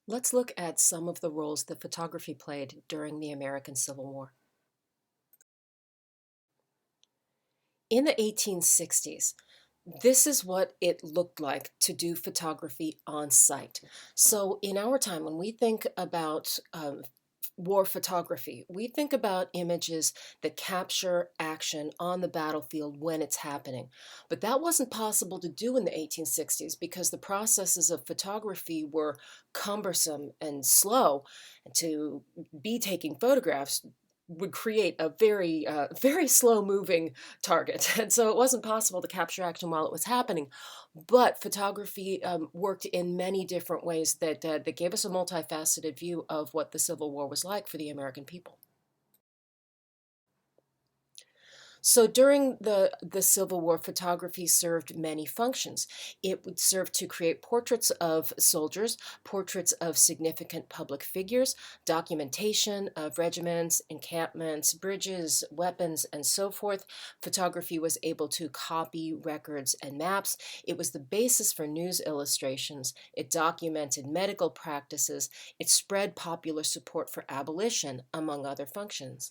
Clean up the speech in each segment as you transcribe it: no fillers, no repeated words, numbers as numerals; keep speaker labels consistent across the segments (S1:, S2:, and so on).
S1: Let's look at some of the roles that photography played during the American Civil War. In the 1860s, this is what it looked like to do photography on site. So, in our time, when we think about war photography, we think about images that capture action on the battlefield when it's happening. But that wasn't possible to do in the 1860s because the processes of photography were cumbersome and slow. And to be taking photographs would create a very slow moving target. And so it wasn't possible to capture action while it was happening. But photography worked in many different ways that gave us a multifaceted view of what the Civil War was like for the American people. So during the Civil War, photography served many functions. It would serve to create portraits of soldiers, portraits of significant public figures, documentation of regiments, encampments, bridges, weapons, and so forth. Photography was able to copy records and maps. It was the basis for news illustrations. It documented medical practices. It spread popular support for abolition, among other functions.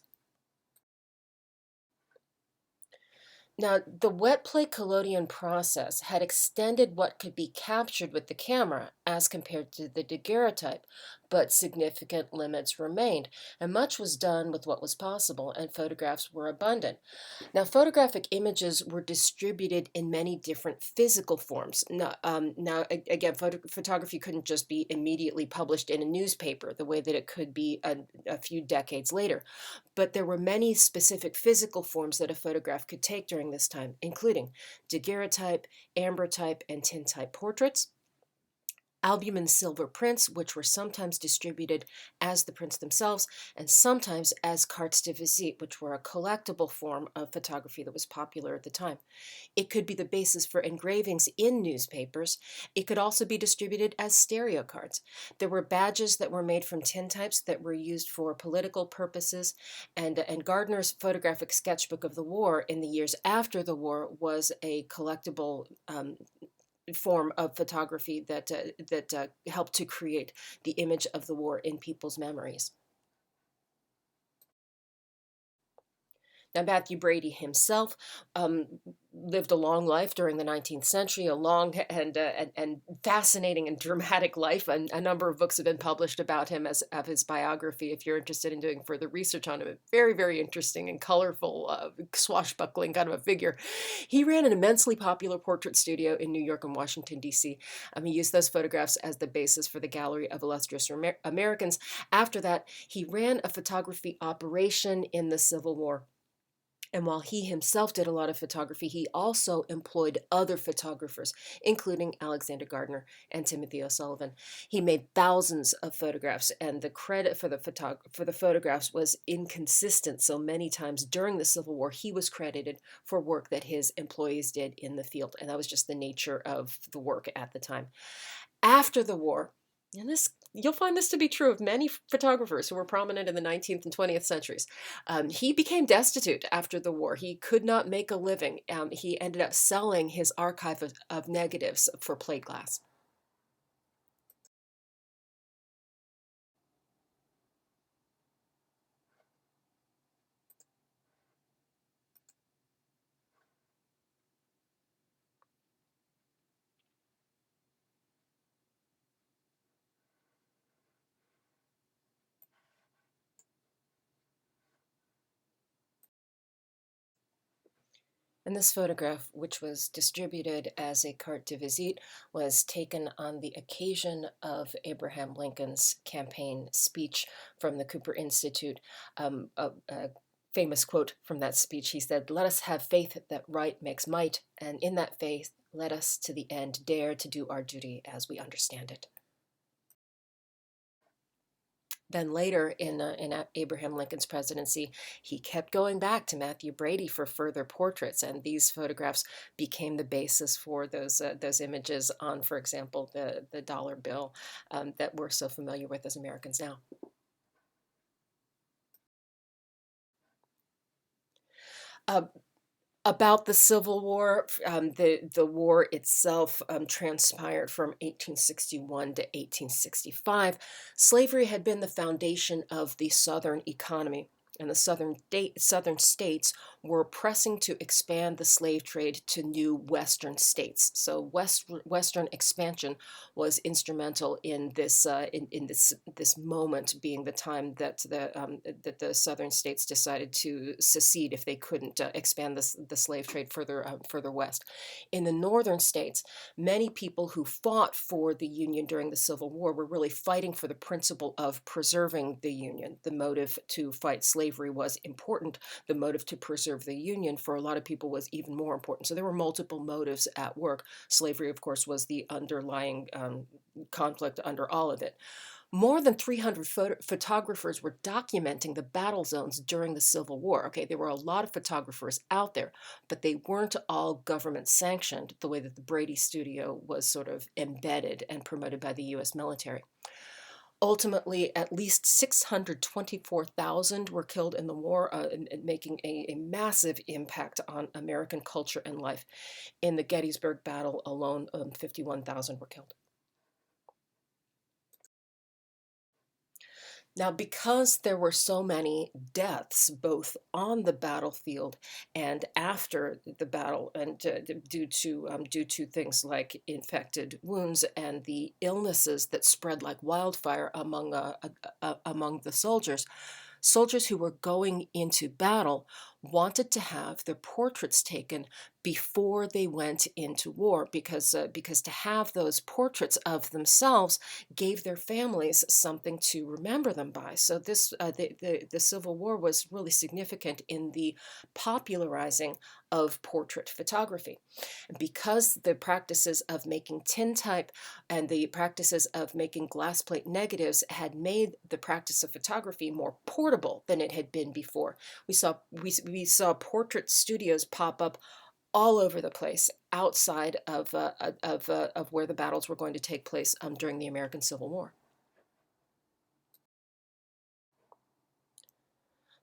S1: Now, the wet plate collodion process had extended what could be captured with the camera as compared to the daguerreotype, but significant limits remained, and much was done with what was possible, and photographs were abundant. Now, photographic images were distributed in many different physical forms. Again, photography couldn't just be immediately published in a newspaper the way that it could be a few decades later. But there were many specific physical forms that a photograph could take during this time, including daguerreotype, ambrotype, and tintype portraits, albumin silver prints, which were sometimes distributed as the prints themselves and sometimes as cartes de visite, which were a collectible form of photography that was popular at the time. It could be the basis for engravings in newspapers. It could also be distributed as stereo cards. There were badges that were made from tintypes that were used for political purposes, and Gardner's photographic sketchbook of the war in the years after the war was a collectible form of photography that helped to create the image of the war in people's memories. Now, Matthew Brady himself lived a long life during the 19th century, a long and fascinating and dramatic life. And a number of books have been published about him as of his biography. If you're interested in doing further research on him, very, very interesting and colorful, swashbuckling kind of a figure. He ran an immensely popular portrait studio in New York and Washington, D.C. He used those photographs as the basis for the Gallery of Illustrious Americans. After that, he ran a photography operation in the Civil War. And while he himself did a lot of photography, he also employed other photographers, including Alexander Gardner and Timothy O'Sullivan. He made thousands of photographs, and the credit for for the photographs was inconsistent. So many times during the Civil War, he was credited for work that his employees did in the field, and that was just the nature of the work at the time. After the war, and this you'll find this to be true of many photographers who were prominent in the 19th and 20th centuries. He became destitute after the war. He could not make a living. He ended up selling his archive of negatives for plate glass. And this photograph, which was distributed as a carte de visite, was taken on the occasion of Abraham Lincoln's campaign speech from the Cooper Institute. A famous quote from that speech, he said, "Let us have faith that right makes might, and in that faith, let us to the end dare to do our duty as we understand it." Then later in Abraham Lincoln's presidency, he kept going back to Matthew Brady for further portraits, and these photographs became the basis for those images on, for example, the dollar bill that we're so familiar with as Americans now. Uh, About the Civil War, the war itself transpired from 1861 to 1865. Slavery had been the foundation of the Southern economy, and the Southern states were pressing to expand the slave trade to new Western states. So Western expansion was instrumental in this moment being the time that the Southern states decided to secede if they couldn't expand the slave trade further west. In the Northern states, many people who fought for the Union during the Civil War were really fighting for the principle of preserving the Union. The motive to fight slavery was important. The motive to preserve the Union for a lot of people was even more important. So there were multiple motives at work. Slavery, of course, was the underlying conflict under all of it. More than 300 photographers were documenting the battle zones during the Civil War. Okay, there were a lot of photographers out there, but they weren't all government sanctioned the way that the Brady Studio was sort of embedded and promoted by the US military. Ultimately, at least 624,000 were killed in the war, making a massive impact on American culture and life. In the Gettysburg Battle alone, 51,000 were killed. Now, because there were so many deaths, both on the battlefield and after the battle, and due to things like infected wounds and the illnesses that spread like wildfire among the soldiers, soldiers who were going into battle wanted to have their portraits taken before they went into war, because to have those portraits of themselves gave their families something to remember them by. So the Civil War was really significant in the popularizing of portrait photography. Because the practices of making tintype and the practices of making glass plate negatives had made the practice of photography more portable than it had been before. We saw portrait studios pop up all over the place outside of where the battles were going to take place during the American Civil War.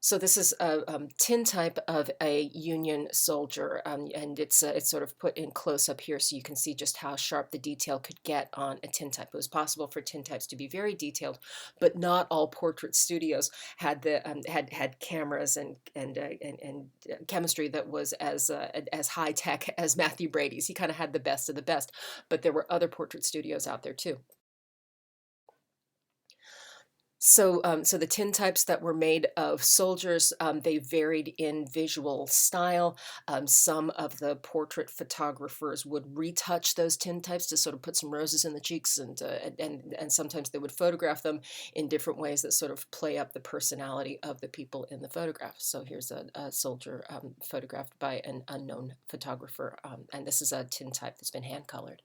S1: So this is a tintype of a Union soldier, and it's sort of put in close up here so you can see just how sharp the detail could get on a tintype. It was possible for tintypes to be very detailed, but not all portrait studios had had cameras and chemistry that was as high tech as Matthew Brady's. He kind of had the best of the best, but there were other portrait studios out there too. So the tintypes that were made of soldiers, they varied in visual style. Some of the portrait photographers would retouch those tintypes to sort of put some roses in the cheeks, and sometimes they would photograph them in different ways that sort of play up the personality of the people in the photograph. So here's a soldier photographed by an unknown photographer, and this is a tintype that's been hand colored.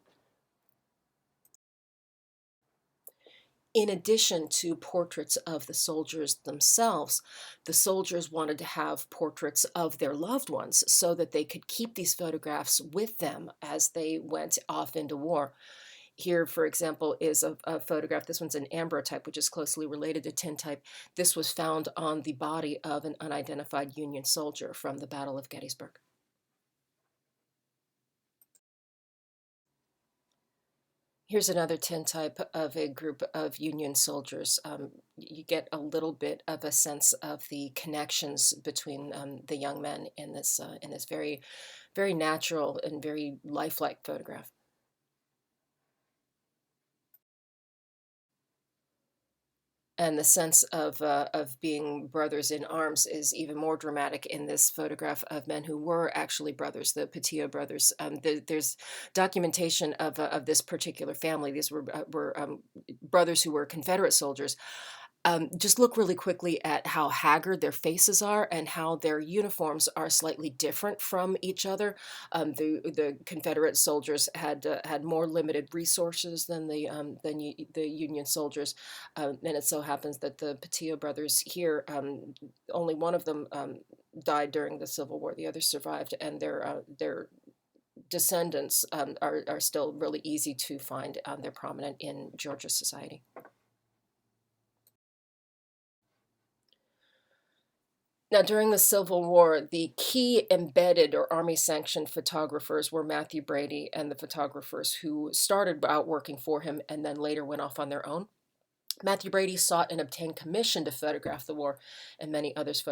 S1: In addition to portraits of the soldiers themselves, the soldiers wanted to have portraits of their loved ones so that they could keep these photographs with them as they went off into war. Here, for example, is a photograph. This one's an ambrotype, which is closely related to tintype. This was found on the body of an unidentified Union soldier from the Battle of Gettysburg. Here's another tintype of a group of Union soldiers. You get a little bit of a sense of the connections between the young men in this very, very natural and very lifelike photograph. And the sense of being brothers in arms is even more dramatic in this photograph of men who were actually brothers, the Petio brothers. There's documentation of this particular family. These were brothers who were Confederate soldiers. Just look really quickly at how haggard their faces are and how their uniforms are slightly different from each other. The Confederate soldiers had more limited resources than the Union soldiers, and it so happens that the Petio brothers here, only one of them died during the Civil War. The others survived, and their descendants are still really easy to find. They're prominent in Georgia society. Now, during the Civil War, the key embedded or army-sanctioned photographers were Matthew Brady and the photographers who started out working for him and then later went off on their own. Matthew Brady sought and obtained commission to photograph the war, and many others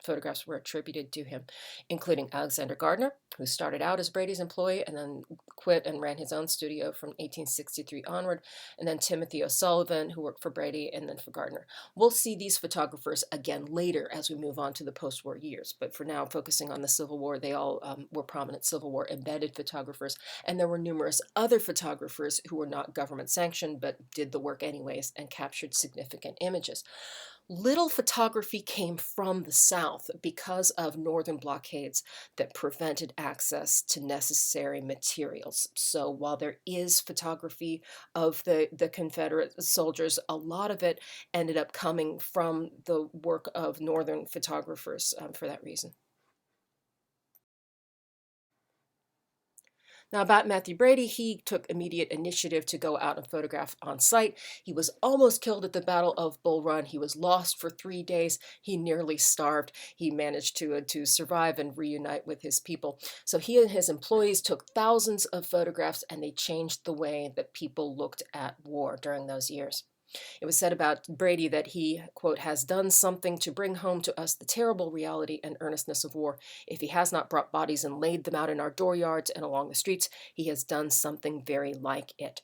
S1: photographs were attributed to him, including Alexander Gardner, who started out as Brady's employee and then quit and ran his own studio from 1863 onward, and then Timothy O'Sullivan, who worked for Brady and then for Gardner. We'll see these photographers again later as we move on to the post-war years, but for now, focusing on the Civil War, they all were prominent Civil War embedded photographers, and there were numerous other photographers who were not government sanctioned but did the work anyways and captured significant images. Little photography came from the South because of northern blockades that prevented access to necessary materials. So while there is photography of the Confederate soldiers, a lot of it ended up coming from the work of northern photographers for that reason. Now, about Matthew Brady, he took immediate initiative to go out and photograph on site. He was almost killed at the Battle of Bull Run. He was lost for 3 days. He nearly starved. He managed to survive and reunite with his people. So he and his employees took thousands of photographs, and they changed the way that people looked at war during those years. It was said about Brady that he, quote, has done something to bring home to us the terrible reality and earnestness of war. If he has not brought bodies and laid them out in our dooryards and along the streets, he has done something very like it.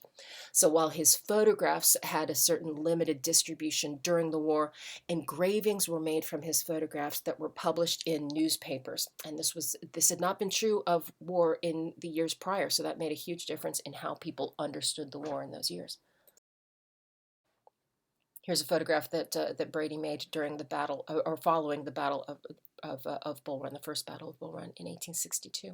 S1: So while his photographs had a certain limited distribution during the war, engravings were made from his photographs that were published in newspapers. And this had not been true of war in the years prior, so that made a huge difference in how people understood the war in those years. Here's a photograph that Brady made during the battle or following the battle of Bull Run, the first battle of Bull Run in 1862.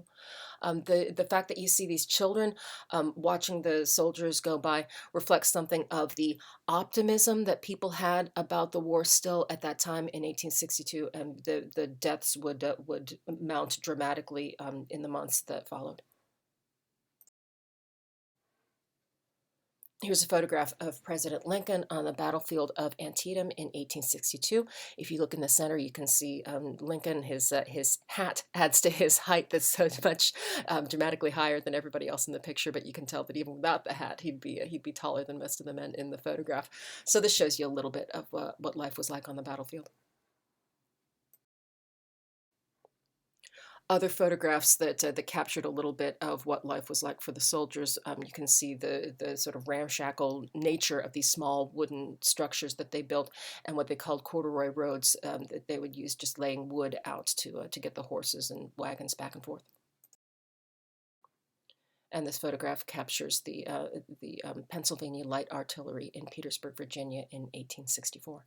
S1: The fact that you see these children watching the soldiers go by reflects something of the optimism that people had about the war still at that time in 1862, and the deaths would mount dramatically in the months that followed. Here's a photograph of President Lincoln on the battlefield of Antietam in 1862. If you look in the center, you can see Lincoln. His hat adds to his height that's so much dramatically higher than everybody else in the picture. But you can tell that even without the hat, he'd be taller than most of the men in the photograph. So this shows you a little bit of what life was like on the battlefield. Other photographs that captured a little bit of what life was like for the soldiers. You can see the sort of ramshackle nature of these small wooden structures that they built, and what they called corduroy roads that they would use just laying wood out to get the horses and wagons back and forth. And this photograph captures the Pennsylvania Light Artillery in Petersburg, Virginia, in 1864.